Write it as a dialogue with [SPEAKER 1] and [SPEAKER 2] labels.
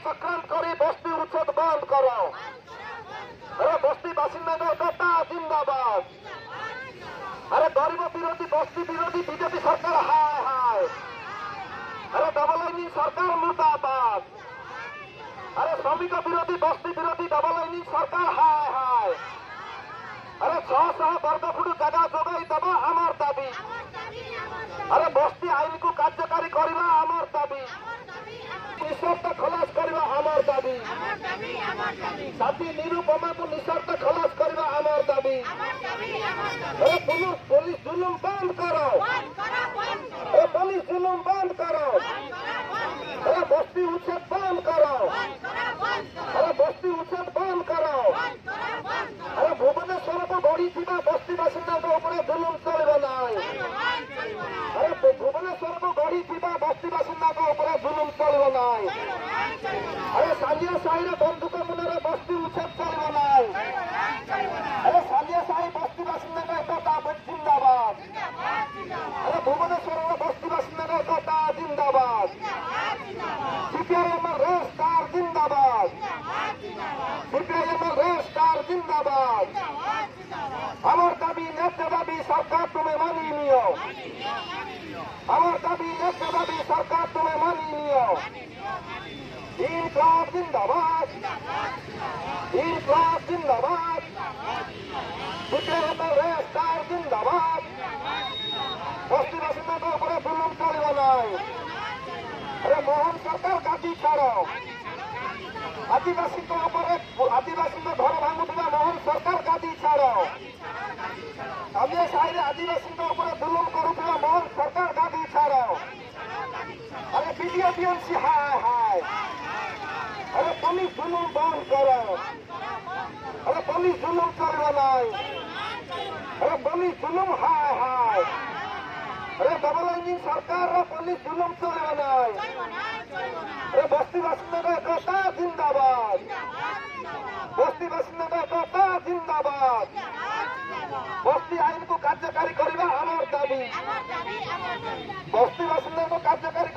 [SPEAKER 1] चक्रांत कर बस्ती उच्छेद बंद करो। अरे बस्ती बासिंदा कटा जिंदाबाद। अरे गरीब विरोधी बस्ती विरोधी बीजेपी सरकार हाय हाय। अरे डबल इंजिन सरकार मुर्दाबाद। अरे श्रमिक विरोधी बस्ती विरोधी डबल इंजिन सरकार हाय हाय। अरे 600 वर्गफुट जगह जोगाई दबा आमार दाबी। अरे बस्ती आईन को कार्यकारी करवा आमार दाबी। निशर्त खलास करवा आमार दाबी। साथी निरुपमा को निशर्त खलास करवा आमार दाबी। अरे पुलिस जुलुम बंद करो। अरे पुलिस जुलुम बंद करो। अरे बस्ती उच्छेद बंद करो। अरे बस्ती उच्छेद बंद करो। अरे भुवनेश्वर को गढ़ी बस्ती बासिंदा जुलुम चलबे ना। अरे भुवनेश्वर को गढ़ी बस्ती बासिंदा जुलुम चलबे ना। अरे सालिया साही बंधुक मुनरे बस्ती उच्छेद चलबे ना। अरे सालिया साही बस्ती बासिंदा जिंदाबाद। अरे भुवनेश्वर बस्ती बासिंदा एकता जिंदाबाद। सीपीआईएम रेस्टार जिंदाबाद। सीपीआईएम रेस्टार जिंदाबाद। আমার দাবি ন্যায্য দাবি সরকার তুমি মানিয়ে নিও। আমার দাবি ন্যায্য দাবি সরকার তুমি মানিয়ে নিও। ইনকলাব জিন্দাবাদ। ইনকলাব জিন্দাবাদ। সিপিআইএম রেস্টার জিন্দাবাদ। বস্তি বাসিন্দাদের উপরে জুলুম চলবে না। আরে মোহন সরকার গাদি ছাড়ো। আদিবাসী আদিবাসী ঘর ভাঙুথিবা মোহন সরকার গাদি ছাড়ো। সালিয়া সাহিরে আদিবাসী জুলুম করুথিবা মোহন সরকার গাদি ছাড়ো। আরে বিডিও টিএমসি হায় হায়। আরে পুলিশ জুলুম বন্ধ করো। আরে পুলিশ জুলুম করবে নাই। আরে পুলিশ জুলুম হায় হায়। अरे डबल इंजिन सरकार पुलिस जुलुम चलबे নাই। अरे बस्ती बासिंदा एकता जिंदाबाद। बस्ती बासिंदा एकता जिंदाबाद। बस्ती आईन को कार्यकारी करवा आमार दाबी। बस्ती बासिंदा को कार्यकारी